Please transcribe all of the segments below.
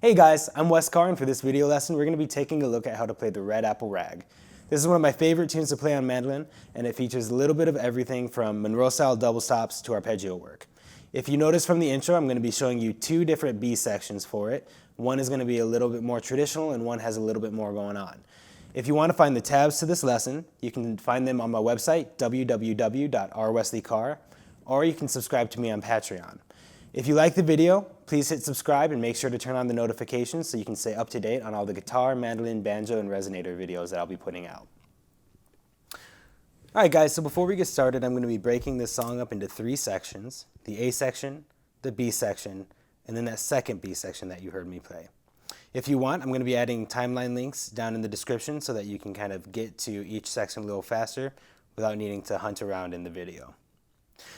Hey guys, I'm Carr, and for this video lesson we're going to be taking a look at how to play the Red Apple Rag. This is one of my favorite tunes to play on mandolin, and it features a little bit of everything from Monroe-style double stops to arpeggio work. If you notice from the intro, I'm going to be showing you two different B sections for it. One is going to be a little bit more traditional, and one has a little bit more going on. If you want to find the tabs to this lesson, you can find them on my website, www.rwesleycarr, or you can subscribe to me on Patreon. If you like the video, please hit subscribe and make sure to turn on the notifications so you can stay up to date on all the guitar, mandolin, banjo, and resonator videos that I'll be putting out. Alright guys, so before we get started, I'm going to be breaking this song up into three sections: the A section, the B section, and then that second B section that you heard me play. If you want, I'm going to be adding timeline links down in the description so that you can kind of get to each section a little faster without needing to hunt around in the video.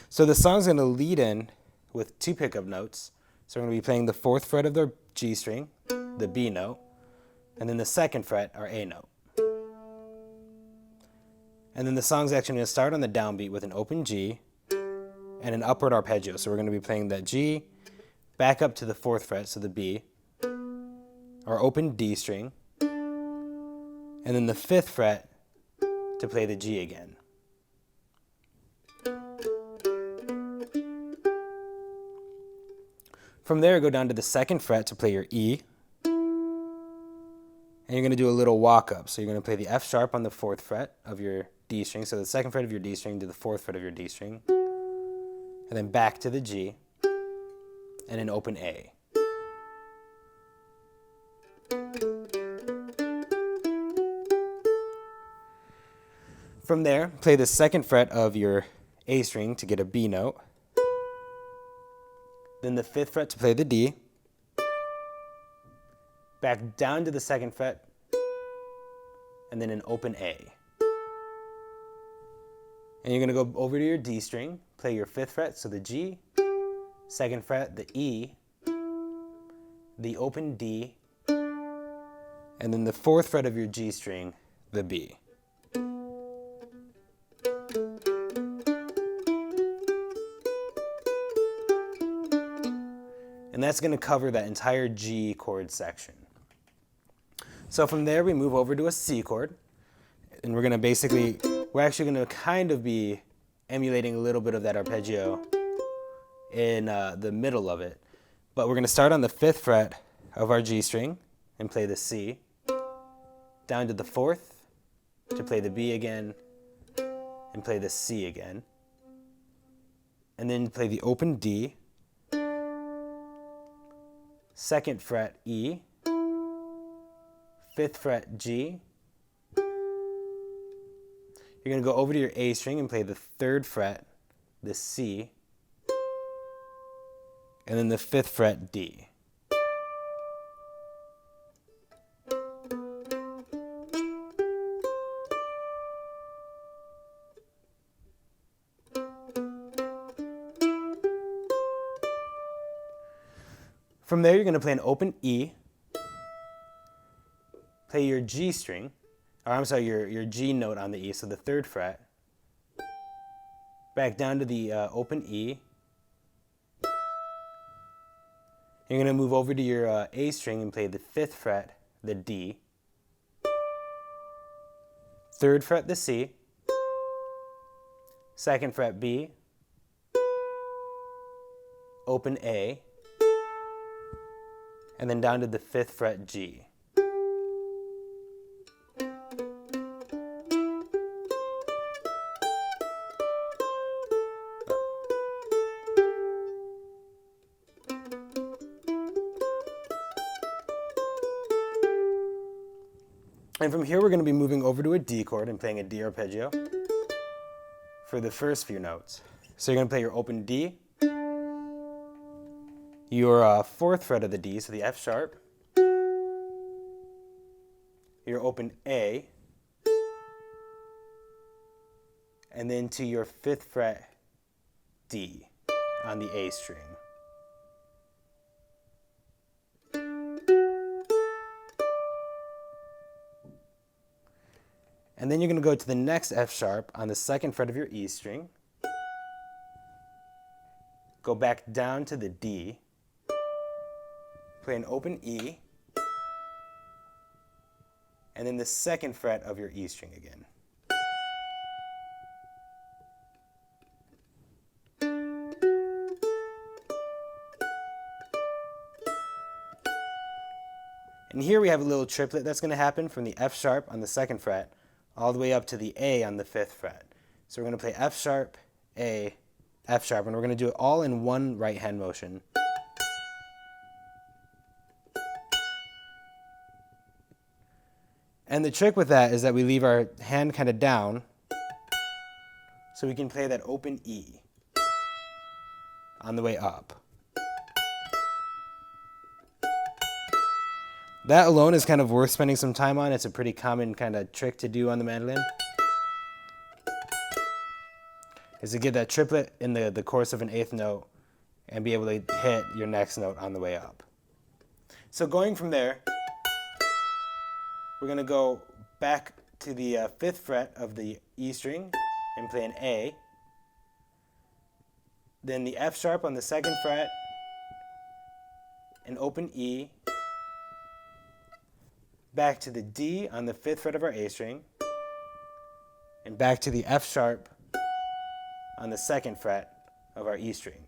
So the song's going to lead in with two pickup notes. So we're going to be playing the 4th fret of the G string, the B note, and then the 2nd fret, our A note. And then the song's actually going to start on the downbeat with an open G and an upward arpeggio. So we're going to be playing that G back up to the 4th fret, so the B, our open D string, and then the 5th fret to play the G again. From there, go down to the 2nd fret to play your E, and you're going to do a little walk up. So you're going to play the F sharp on the 4th fret of your D string, so the 2nd fret of your D string to the 4th fret of your D string, and then back to the G, and an open A. From there, play the 2nd fret of your A string to get a B note, then the 5th fret to play the D, back down to the 2nd fret, and then an open A. And you're going to go over to your D string, play your 5th fret, so the G, 2nd fret, the E, the open D, and then the 4th fret of your G string, the B. And that's going to cover that entire G chord section. So from there we move over to a C chord, and we're actually going to kind of be emulating a little bit of that arpeggio in the middle of it. But we're going to start on the 5th fret of our G string and play the C, down to the 4th to play the B again and play the C again, and then play the open D, 2nd fret E, 5th fret G. You're going to go over to your A string and play the 3rd fret, the C, and then the 5th fret D. From there, you're going to play an open E, play your G string, or I'm sorry, your G note on the E, so the 3rd fret, back down to the open E. You're going to move over to your A string and play the 5th fret, the D, 3rd fret, the C, 2nd fret, B, open A, and then down to the 5th fret G. And from here we're going to be moving over to a D chord and playing a D arpeggio for the first few notes. So you're going to play your open D, your 4th fret of the D, so the F sharp, your open A, and then to your 5th fret D on the A string. And then you're going to go to the next F sharp on the 2nd fret of your E string, go back down to the D, play an open E, and then the second fret of your E string again. And here we have a little triplet that's going to happen from the F sharp on the second fret all the way up to the A on the fifth fret. So we're going to play F sharp, A, F sharp, and we're going to do it all in one right hand motion. And the trick with that is that we leave our hand kind of down so we can play that open E on the way up. That alone is kind of worth spending some time on. It's a pretty common kind of trick to do on the mandolin, is to get that triplet in the course of an eighth note and be able to hit your next note on the way up. So going from there, we're going to go back to the fifth fret of the E string and play an A, then the F sharp on the second fret, an open E, back to the D on the fifth fret of our A string, and back to the F sharp on the second fret of our E string.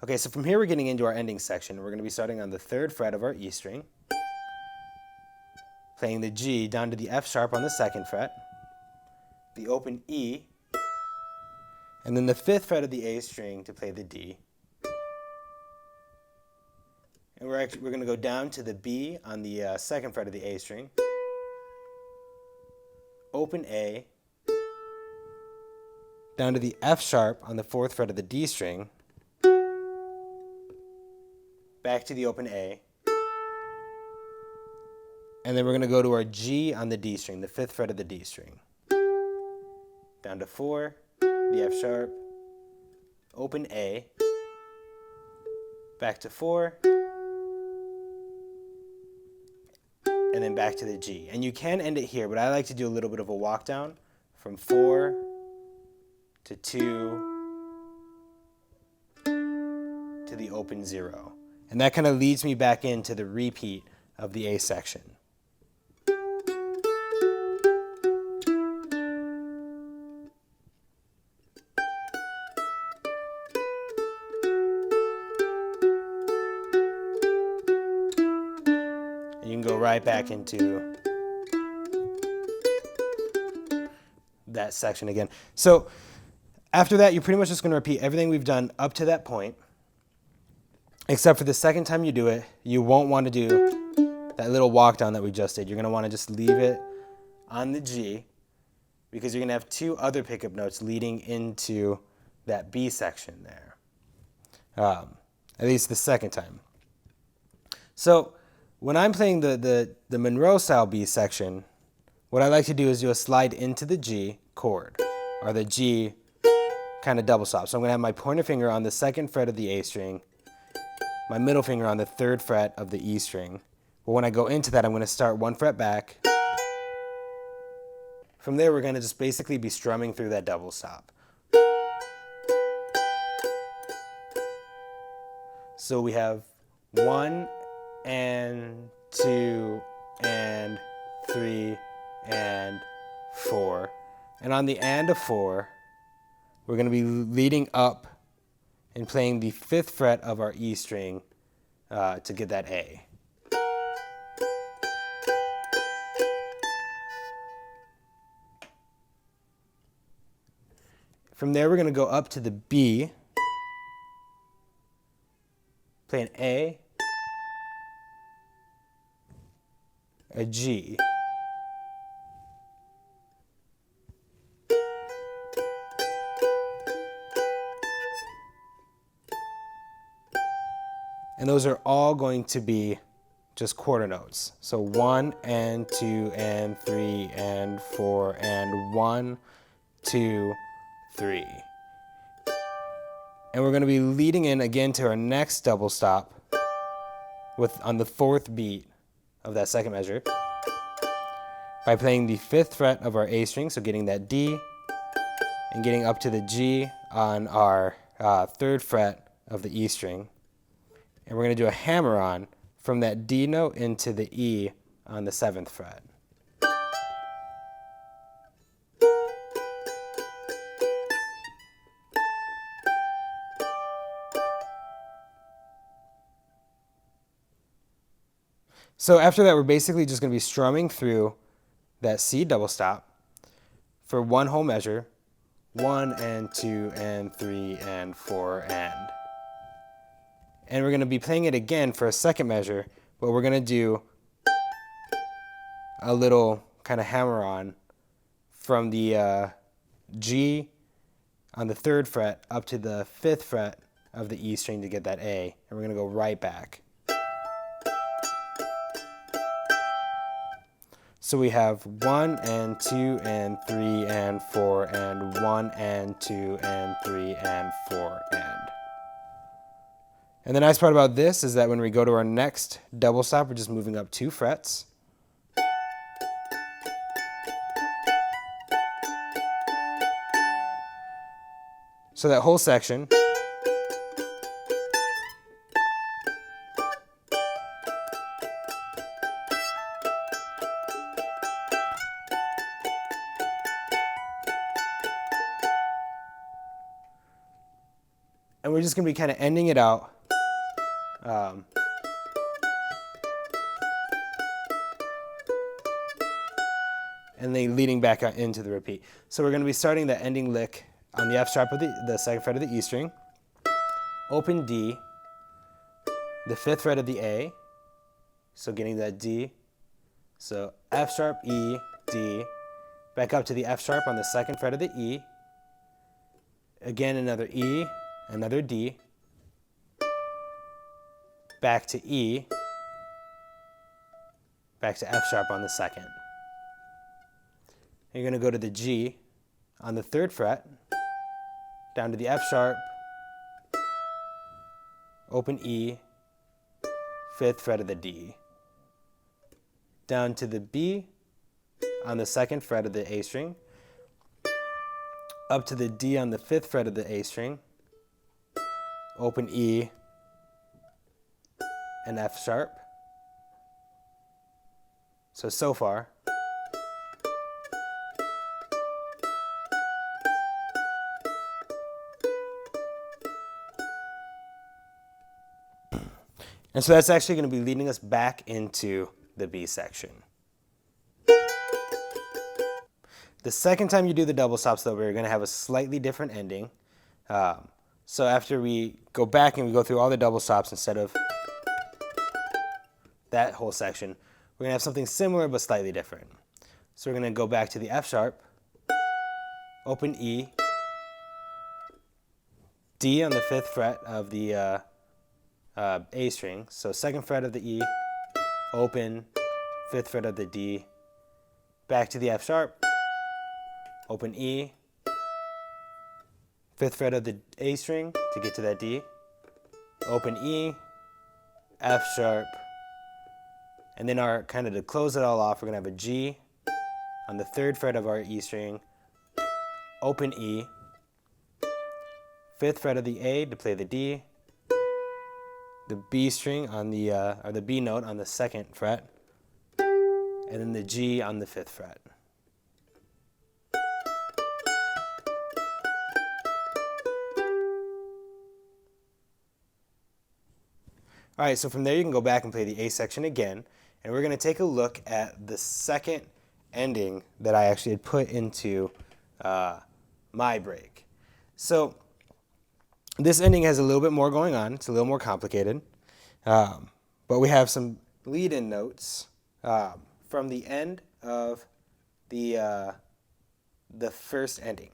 Okay, so from here we're getting into our ending section. We're going to be starting on the third fret of our E string, playing the G down to the F sharp on the second fret, the open E, and then the fifth fret of the A string to play the D. And we're going to go down to the B on the second fret of the A string, open A, down to the F sharp on the fourth fret of the D string, back to the open A, and then we're going to go to our G on the D string, the fifth fret of the D string, down to 4, the F sharp, open A, back to 4, and then back to the G. And you can end it here, but I like to do a little bit of a walk down from 4 to 2 to the open 0. And that kind of leads me back into the repeat of the A section. And you can go right back into that section again. So after that, you're pretty much just going to repeat everything we've done up to that point. Except for the second time you do it, you won't want to do that little walk down that we just did. You're going to want to just leave it on the G because you're going to have two other pickup notes leading into that B section there, at least the second time. So when I'm playing the Monroe style B section, what I like to do is do a slide into the G chord, or the G kind of double stop. So I'm going to have my pointer finger on the second fret of the A string, my middle finger on the third fret of the E string. But when I go into that, I'm going to start one fret back. From there, we're going to just basically be strumming through that double stop. So we have 1 and 2 and 3 and 4. And on the and of 4, we're going to be leading up and playing the fifth fret of our E string to get that A. From there, we're going to go up to the B, play an A, a G, and those are all going to be just quarter notes. So 1 and 2 and 3 and 4 and 1, 2, 3. And we're going to be leading in again to our next double stop on the fourth beat of that second measure. by playing the 5th fret of our A string, so getting that D, and getting up to the G on our 3rd fret of the E string. And we're going to do a hammer-on from that D note into the E on the 7th fret. So after that, we're basically just going to be strumming through that C double stop for one whole measure, 1 and 2 and 3 and 4 and. And we're going to be playing it again for a second measure, but we're going to do a little kind of hammer on from the G on the 3rd fret up to the 5th fret of the E string to get that A, and we're going to go right back. So we have 1 and 2 and 3 and 4 and 1 and 2 and 3 and 4 and. And the nice part about this is that when we go to our next double stop, we're just moving up 2 frets. So that whole section and we're just going to be kind of ending it out and then leading back out into the repeat. So we're going to be starting the ending lick on the F sharp of the 2nd fret of the E string, open D, the 5th fret of the A, so getting that D, so F sharp, E, D, back up to the F sharp on the 2nd fret of the E, again another E, another D, back to E, back to F sharp on the 2nd. You're going to go to the G on the 3rd fret, down to the F sharp, open E, 5th fret of the D, down to the B on the 2nd fret of the A string, up to the D on the 5th fret of the A string, open E, and F sharp. So far. And so that's actually going to be leading us back into the B section. The second time you do the double stops, though, we're going to have a slightly different ending. So after we go back and we go through all the double stops instead of that whole section, we're going to have something similar but slightly different. So we're going to go back to the F sharp, open E, D on the 5th fret of the A string, so 2nd fret of the E, open, 5th fret of the D, back to the F sharp, open E, 5th fret of the A string to get to that D, open E, F sharp, and then our kind of to close it all off, we're going to have a G on the 3rd fret of our E string, open E, 5th fret of the A to play the D, the B string on the or the B note on the 2nd fret, and then the G on the 5th fret. All right, so from there you can go back and play the A section again, and we're going to take a look at the second ending that I actually had put into my break. So this ending has a little bit more going on. It's a little more complicated, but we have some lead-in notes from the end of the first ending,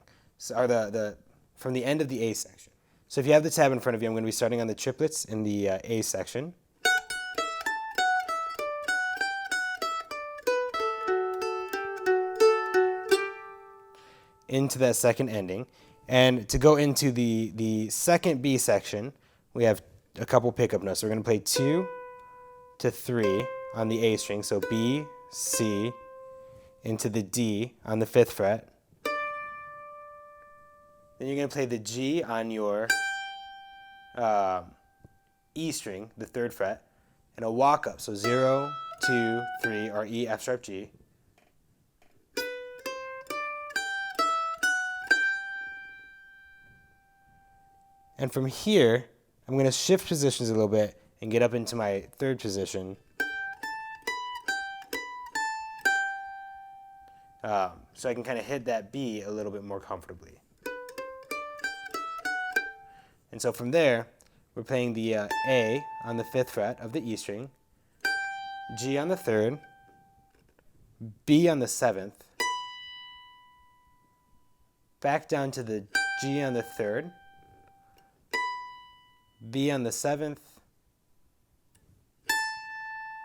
or from the end of the A section. So if you have the tab in front of you, I'm going to be starting on the triplets in the A section. Into that second ending. And to go into the second B section, we have a couple pickup notes. So we're going to play 2 to 3 on the A string. So B, C, into the D on the 5th fret. Then you're going to play the G on your E string, the 3rd fret, and a walk up. So 0, 2, 3, or E, F sharp, G. And from here, I'm going to shift positions a little bit and get up into my 3rd position. So I can kind of hit that B a little bit more comfortably. And so from there, we're playing the A on the 5th fret of the E string, G on the 3rd, B on the 7th, back down to the G on the 3rd, B on the 7th,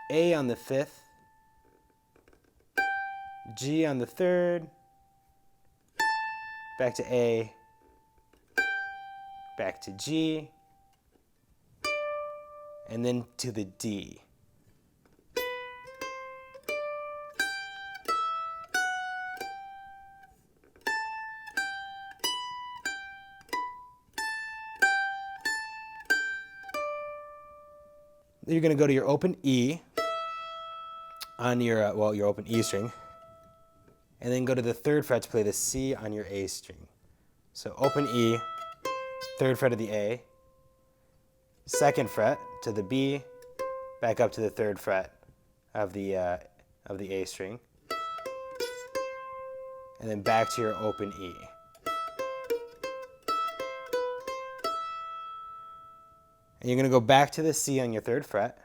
A on the 5th, G on the 3rd, back to A, back to G, and then to the D. Then you're going to go to your open E on your, your open E string, and then go to the 3rd fret to play the C on your A string. So open E, 3rd fret of the A, 2nd fret to the B, back up to the 3rd fret of the A string, and then back to your open E. And you're going to go back to the C on your 3rd fret,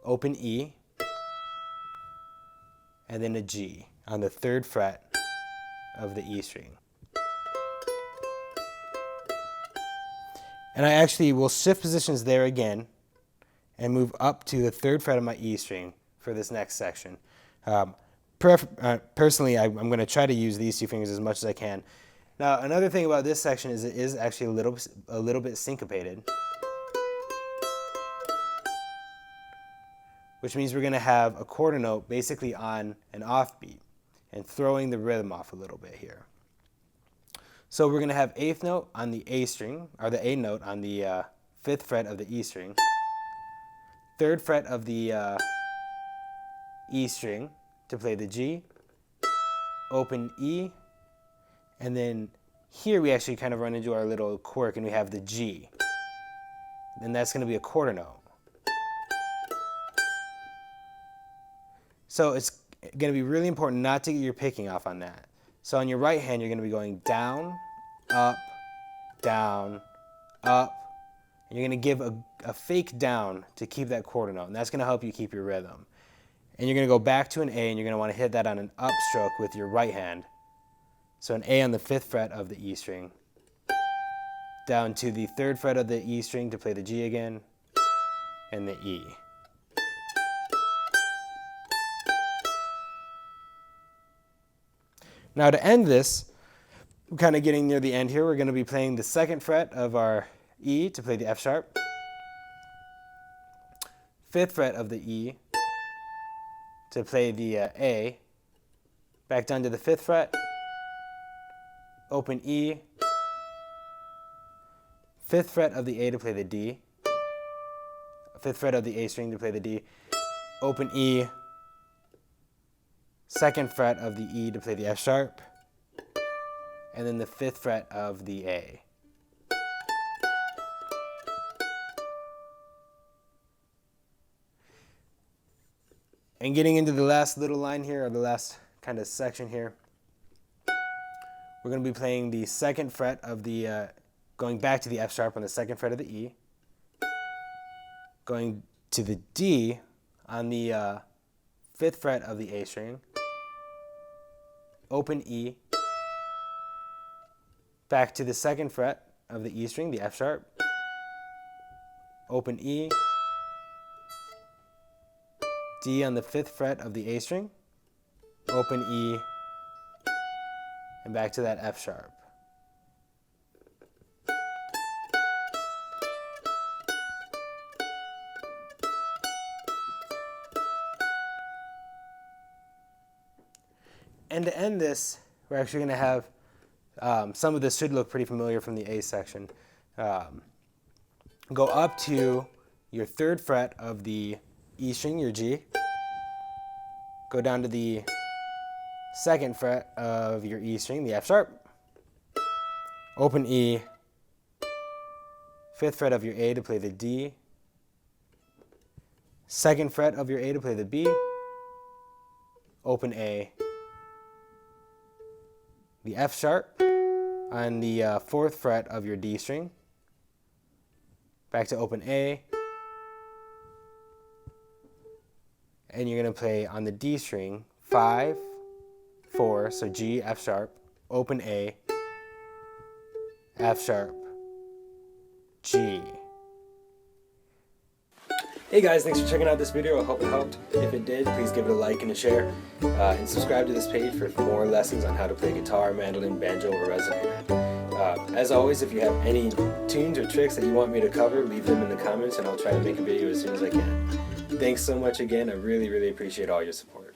open E, and then a G on the 3rd fret of the E string. And I actually will shift positions there again and move up to the 3rd fret of my E string for this next section. Personally, I'm going to try to use these 2 fingers as much as I can. Now, another thing about this section is it is actually a little bit syncopated, which means we're going to have a quarter note basically on an offbeat and throwing the rhythm off a little bit here. So we're going to have 8th note on the A string, or the A note on the 5th fret of the E string, 3rd fret of the E string to play the G, open E, and then here we actually kind of run into our little quirk and we have the G. And that's going to be a quarter note. So it's going to be really important not to get your picking off on that. So on your right hand, you're going to be going down, up, and you're going to give a fake down to keep that quarter note, and that's going to help you keep your rhythm. And you're going to go back to an A, and you're going to want to hit that on an upstroke with your right hand. So an A on the 5th fret of the E string, down to the 3rd fret of the E string to play the G again, and the E. Now to end this, we're kind of getting near the end here. We're going to be playing the 2nd fret of our E to play the F sharp, 5th fret of the E to play the A, back down to the 5th fret, open E, 5th fret of the A to play the D, 5th fret of the A string to play the D, open E, 2nd fret of the E to play the F sharp, and then the 5th fret of the A. And getting into the last little line here, or the last kind of section here, we're going to be playing the 2nd fret of the, going back to the F sharp on the 2nd fret of the E, going to the D on the 5th fret of the A string, open E, back to the 2nd fret of the E string, the F sharp, open E, D on the 5th fret of the A string, open E, and back to that F sharp. And to end this, we're actually going to have, some of this should look pretty familiar from the A section. Go up to your 3rd fret of the E string, your G. Go down to the 2nd fret of your E string, the F sharp. Open E. 5th fret of your A to play the D. 2nd fret of your A to play the B. Open A. The F sharp on the 4th fret of your D string. Back to open A. And you're going to play on the D string 5, 4, so G, F sharp, open A, F sharp, G. Hey guys, thanks for checking out this video. I hope it helped. If it did, please give it a like and a share. And subscribe to this page for more lessons on how to play guitar, mandolin, banjo, or resonator. As always, if you have any tunes or tricks that you want me to cover, leave them in the comments and I'll try to make a video as soon as I can. Thanks so much again. I really, really appreciate all your support.